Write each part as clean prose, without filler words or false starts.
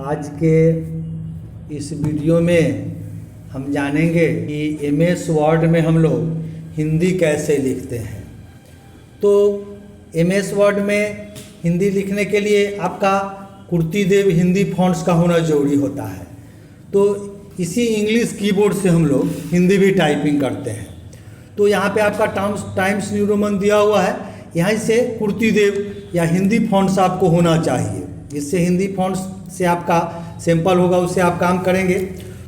आज के इस वीडियो में हम जानेंगे कि MS वर्ड में हम लोग हिंदी कैसे लिखते हैं। तो MS वर्ड में हिंदी लिखने के लिए आपका कुर्तीदेव हिंदी फॉन्ट्स का होना ज़रूरी होता है। तो इसी इंग्लिश कीबोर्ड से हम लोग हिंदी भी टाइपिंग करते हैं। तो यहाँ पे आपका टाइम्स न्यू रोमन दिया हुआ है, यहाँ से कुर्तीदेव या हिंदी फॉन्ट्स आपको होना चाहिए। इससे हिंदी फॉन्ट्स से आपका सैंपल होगा, उससे आप काम करेंगे।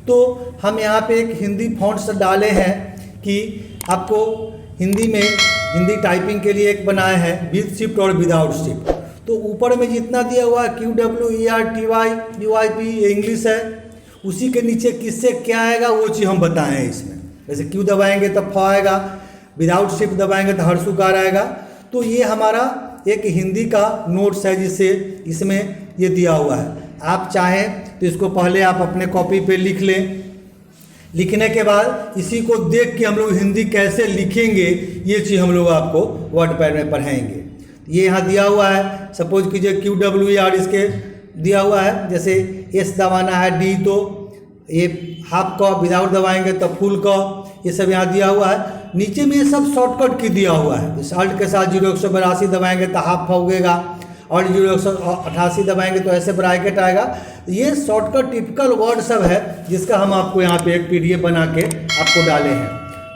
तो हम यहाँ पे एक हिंदी फॉन्ट्स डाले हैं कि आपको हिंदी में हिंदी टाइपिंग के लिए एक बनाया है विद शिफ्ट और विदाउट शिफ्ट। तो ऊपर में जितना दिया हुआ है QWERTY UIP ये इंग्लिश है, उसी के नीचे किससे क्या आएगा वो चीज़ हम बताए हैं इसमें। जैसे Q दबाएंगे तो फ आएगा, विदाउट शिफ्ट दबाएंगे तो हर्षुकार आएगा। तो ये हमारा एक हिंदी का नोट्स है जिससे इसमें ये दिया हुआ है। आप चाहें तो इसको पहले आप अपने कॉपी पे लिख लें। लिखने के बाद इसी को देख के हम लोग हिंदी कैसे लिखेंगे ये चीज़ हम लोग आपको वर्डपैड में पढ़ाएंगे। ये यहाँ दिया हुआ है, सपोज कीजिए QWER इसके दिया हुआ है। जैसे S दबाना है D, तो ये हाफ का, विदाउट दबाएंगे तो फुल का, ये सब यहाँ दिया हुआ है। नीचे में ये सब शॉर्टकट की दिया हुआ है। इस अल्ट के साथ 0182 दबाएंगे तो हाफ होगेगा, और 0188 दबाएंगे तो ऐसे ब्रैकेट आएगा। ये शॉर्टकट टिपिकल वर्ड सब है जिसका हम आपको यहाँ पे एक PDF बना के आपको डाले हैं।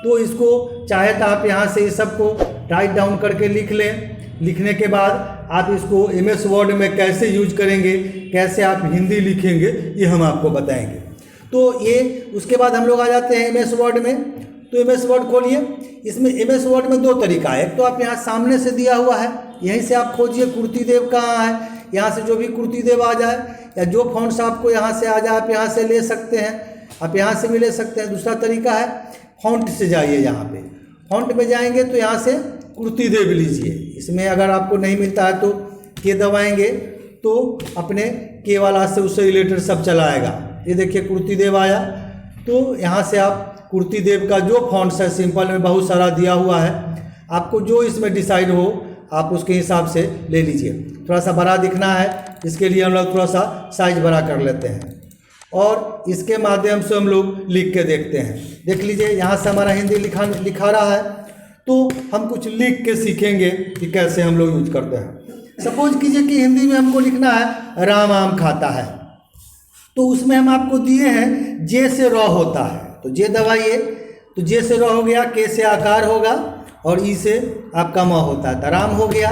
तो इसको चाहे तो आप यहाँ से इस सबको राइट डाउन करके लिख लें। लिखने के बाद आप इसको MS वर्ड में कैसे यूज करेंगे, कैसे आप हिंदी लिखेंगे, ये हम आपको बताएंगे। तो ये उसके बाद हम लोग आ जाते हैं MS वर्ड में। तो MS वर्ड खोलिए। इसमें MS वर्ड में दो तरीका है। एक तो आप यहाँ सामने से दिया हुआ है, यहीं से आप खोजिए कुर्तीदेव कहाँ है, यहाँ से जो भी कुर्तीदेव आ जाए, या जो फॉन्ट्स आपको यहाँ से आ जाए आप यहाँ से ले सकते हैं, आप यहाँ से भी ले सकते हैं। दूसरा तरीका है फॉन्ट से जाइए, यहाँ पे फॉन्ट में जाएंगे तो यहाँ से कुर्तीदेव लीजिए। इसमें अगर आपको नहीं मिलता है तो K दबाएंगे तो अपने K वाला से उससे रिलेटेड सब चलाएगा। ये देखिए कुर्तीदेव आया, तो यहाँ से आप कुर्तीदेव का जो फॉन्ट्स है सिंपल में बहुत सारा दिया हुआ है, आपको जो इसमें डिसाइड हो आप उसके हिसाब से ले लीजिए। थोड़ा सा बड़ा दिखना है, इसके लिए हम लोग थोड़ा सा साइज बड़ा कर लेते हैं और इसके माध्यम से हम लोग लिख के देखते हैं। देख लीजिए यहाँ से हमारा हिंदी लिखा रहा है। तो हम कुछ लिख के सीखेंगे कि कैसे हम लोग यूज करते हैं। सपोज कीजिए कि हिंदी में हमको लिखना है राम आम खाता है, तो उसमें हम आपको दिए हैं J से र होता है, तो J दबाइए तो J से र हो गया, K से आकार होगा और E से आपका म होता है, तो राम हो गया।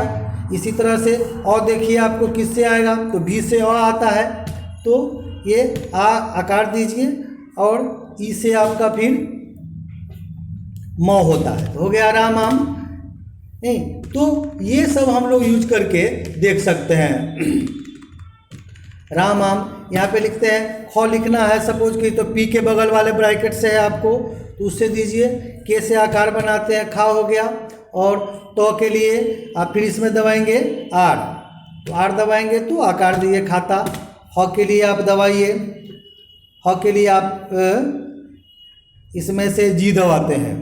इसी तरह से और देखिए आपको किससे आएगा, तो V से अ आता है, तो ये आ आकार दीजिए और E से आपका फिर म होता है, तो हो गया राम आम। नहीं तो ये सब हम लोग यूज करके देख सकते हैं। राम आम यहाँ पे लिखते हैं, ख लिखना है सपोज की, तो P के बगल वाले ब्रैकेट से है आपको, तो उससे दीजिए। K से आकार बनाते हैं, खा हो गया। और तो के लिए आप फिर इसमें दबाएंगे R, तो R दबाएंगे तो आकार दिए खाता। ह के लिए आप दबाइए, ह के लिए आप इसमें से G दबाते हैं,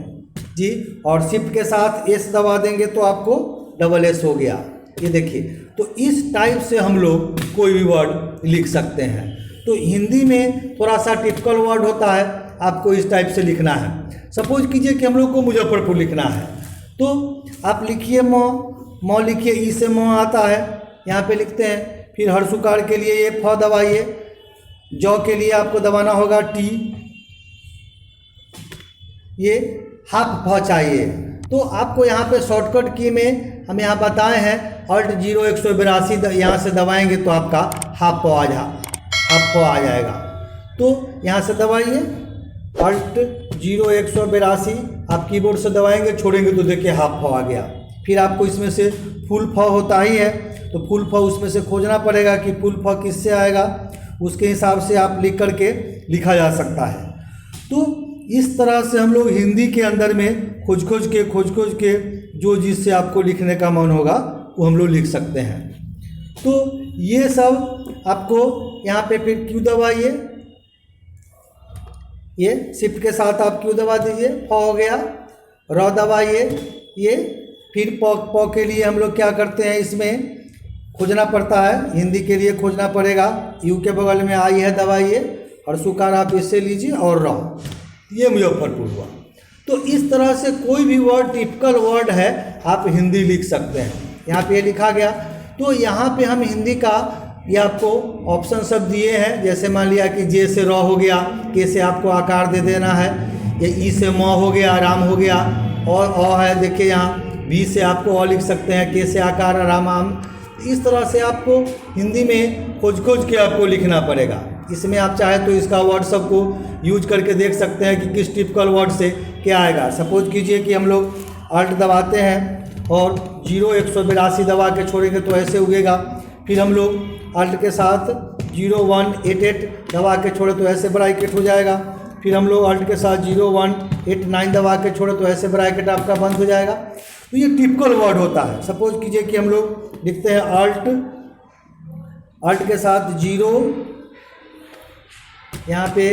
जी, और शिफ्ट के साथ S दबा देंगे तो आपको SS हो गया। ये देखिए, तो इस टाइप से हम लोग कोई भी वर्ड लिख सकते हैं। तो हिंदी में थोड़ा सा टिपिकल वर्ड होता है, आपको इस टाइप से लिखना है। सपोज कीजिए कि हम लोग को मुजफ्फरपुर लिखना है, तो आप लिखिए म लिखिए, ई से म आता है, यहाँ पे लिखते हैं। फिर हर्षुकार के लिए ये फ दबाइए, जौ के लिए आपको दबाना होगा T, ये हाफ फ चाहिए। तो आपको यहाँ पे शॉर्टकट की में हम यहाँ बताए हैं अल्ट 0182 यहाँ से दबाएंगे तो आपका हाफ फ आ जाएगा। तो यहाँ से दबाइए अल्ट 0182, आप कीबोर्ड से दबाएंगे छोड़ेंगे तो देखिए हाफ फ आ गया। फिर आपको इसमें से फुल फ होता ही है, तो फुल फ उसमें से खोजना पड़ेगा कि फुल फ किससे आएगा, उसके हिसाब से आप लिख करके लिखा जा सकता है। तो इस तरह से हम लोग हिंदी के अंदर में खोज खोज के जो जिससे आपको लिखने का मन होगा वो हम लोग लिख सकते हैं। तो ये सब आपको यहाँ पे फिर Q दबाइए, ये शिफ्ट के साथ आप Q दबा दीजिए, फ हो गया। र दबाइए, ये फिर प के लिए हम लोग क्या करते हैं, इसमें खोजना पड़ता है, हिंदी के लिए खोजना पड़ेगा। यू के बगल में आई है दबाइए और सुकार आप इससे लीजिए और रॉ, ये मुजफ्फरपुर हुआ। तो इस तरह से कोई भी वर्ड टिपिकल वर्ड है आप हिंदी लिख सकते हैं। यहाँ पे लिखा गया, तो यहाँ पे हम हिंदी का ये आपको ऑप्शन सब दिए हैं। जैसे मान लिया कि जे से रॉ हो गया, के से आपको आकार दे देना है, ये ई से म हो गया, राम हो गया, और अ है देखिए यहाँ, बी से आपको अ लिख सकते हैं, के से आकार राम आम। इस तरह से आपको हिंदी में खोज के आपको लिखना पड़ेगा। इसमें आप चाहे तो इसका वर्ड सबको यूज करके देख सकते हैं कि किस टिपिकल वर्ड से क्या आएगा। सपोज कीजिए कि हम लोग अल्ट दबाते हैं और 0 182 दबा के छोड़ेंगे तो ऐसे उगेगा। फिर हम लोग अल्ट के साथ 0188 दबा के छोड़े तो ऐसे ब्रैकेट हो जाएगा। फिर हम लोग अल्ट के साथ 0189 दबा के छोड़े तो ऐसे ब्रैकेट आपका बंद हो जाएगा। तो ये टिपिकल वर्ड होता है। सपोज कीजिए कि हम लोग लिखते हैं अल्ट के साथ 0, यहाँ पे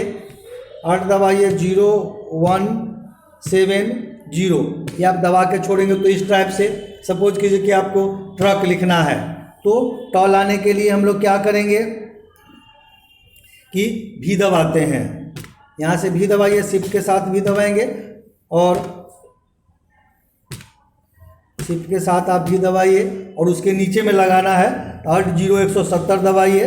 अल्ट दबाइए 0170, ये आप दबा के छोड़ेंगे तो इस टाइप से। सपोज कीजिए कि आपको ट्रक लिखना है तो टॉ लाने के लिए हम लोग क्या करेंगे कि भी दबाते हैं, यहाँ से भी दबाइए, शिफ्ट के साथ भी दबाएंगे और शिफ्ट के साथ आप भी दबाइए और उसके नीचे में लगाना है अल्ट 0170 दबाइए,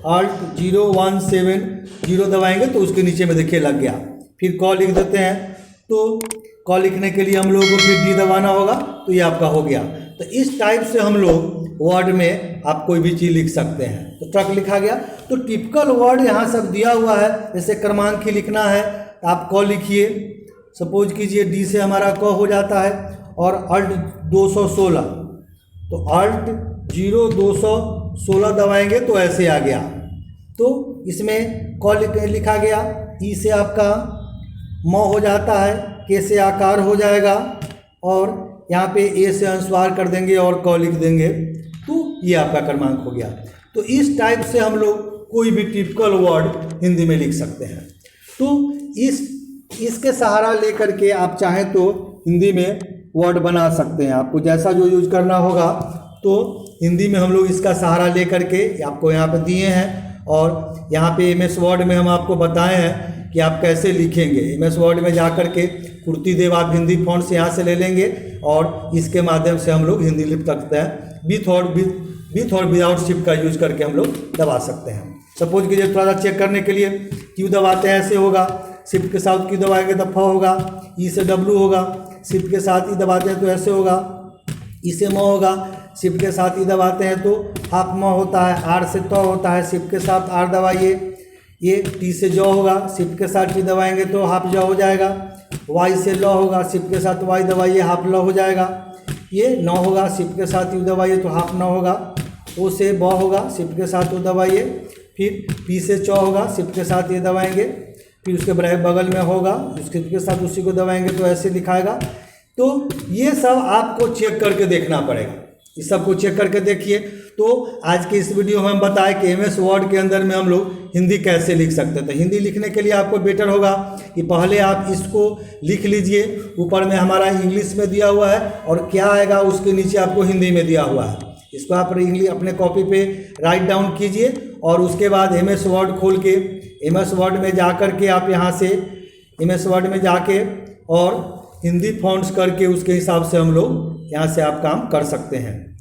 अल्ट 0170 दबाएंगे तो उसके नीचे में देखिए लग गया। फिर कॉ लिख देते हैं, तो कॉ लिखने के लिए हम लोगों को फिर डी दबाना होगा, तो ये आपका हो गया। तो इस टाइप से हम लोग वर्ड में आप कोई भी चीज़ लिख सकते हैं। तो ट्रक लिखा गया, तो टिपिकल वर्ड यहाँ सब दिया हुआ है। जैसे क्रमांक ही लिखना है तो आप क लिखिए, सपोज कीजिए डी से हमारा क हो जाता है और अल्ट 216, तो अल्ट 0216 दबाएंगे तो ऐसे आ गया। तो इसमें क लिखा गया, ई से आपका म हो जाता है, के से आकार हो जाएगा और यहाँ पे ए से अनुस्वार कर देंगे और क लिख देंगे, तो ये आपका क्रमांक हो गया। तो इस टाइप से हम लोग कोई भी टिपिकल वर्ड हिंदी में लिख सकते हैं। तो इसके सहारा लेकर के आप चाहें तो हिंदी में वर्ड बना सकते हैं। आपको जैसा जो यूज करना होगा तो हिंदी में हम लोग इसका सहारा लेकर के आपको यहाँ पे दिए हैं। और यहाँ पे MS वर्ड में हम आपको बताए हैं कि आप कैसे लिखेंगे। MS वर्ड में जा कर के कुर्ती देव आप हिंदी फॉन्ट से यहाँ से ले लेंगे और इसके माध्यम से हम लोग हिंदी लिख सकते हैं। विथ और विदाउट शिफ्ट का यूज करके हम लोग दबा सकते हैं। सपोज कीजिए थोड़ा सा चेक करने के लिए क्यू दबाते हैं, ऐसे होगा, शिफ्ट के साथ क्यू दबाएंगे तो फ होगा, ई से W होगा, शिफ्ट के साथ ई दबाते हैं तो ऐसे होगा, ई से म होगा, शिफ्ट के साथ ई दबाते हैं तो हाफ म होता है, आर से त होता है, शिफ्ट के साथ आर दबाइए, ये टी से ज होगा, शिफ्ट के साथ टी दबाएंगे तो हाफ ज हो जाएगा, वाई से ल होगा, शिफ्ट के साथ वाई दबाइए हाफ ल हो जाएगा, ये न होगा, शिफ्ट के साथ यू दबाइए तो हाफ न होगा, ओ से ब होगा, शिफ्ट के साथ ओ दबाइए, फिर पी से च होगा, शिफ्ट के साथ ये दबाएंगे, फिर उसके बगल में होगा, उसके के साथ उसी को दबाएंगे तो ऐसे लिखाएगा। तो ये सब आपको चेक करके देखना पड़ेगा, इस सब को चेक करके देखिए। तो आज के इस वीडियो में हम बताएं कि MS वर्ड के अंदर में हम लोग हिंदी कैसे लिख सकते हैं। तो हिंदी लिखने के लिए आपको बेटर होगा कि पहले आप इसको लिख लीजिए, ऊपर में हमारा इंग्लिश में दिया हुआ है और क्या आएगा उसके नीचे आपको हिंदी में दिया हुआ है। इसको आप अपने कॉपी पे राइट डाउन कीजिए और उसके बाद MS वर्ड खोल के MS वर्ड में जा कर के आप यहाँ से MS वर्ड में जाके और हिंदी फॉन्ट्स करके उसके हिसाब से हम लोग यहाँ से आप काम कर सकते हैं।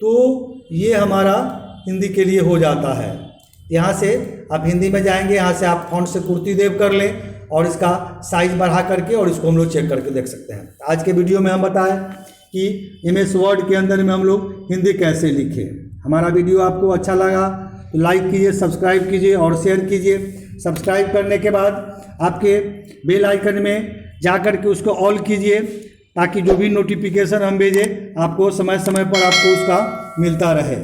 तो ये हमारा हिंदी के लिए हो जाता है। यहाँ से आप हिंदी में जाएंगे, यहाँ से आप फॉन्ट से कुर्ती देव कर लें और इसका साइज बढ़ा करके और इसको हम लोग चेक करके देख सकते हैं। आज के वीडियो में हम बताएं कि MS वर्ड के अंदर में हम लोग हिंदी कैसे लिखें। हमारा वीडियो आपको अच्छा लगा तो लाइक कीजिए, सब्सक्राइब कीजिए और शेयर कीजिए। सब्सक्राइब करने के बाद आपके बेल आइकन में जा कर के उसको ऑल कीजिए ताकि जो भी नोटिफिकेशन हम भेजें आपको समय समय पर आपको उसका मिलता रहे।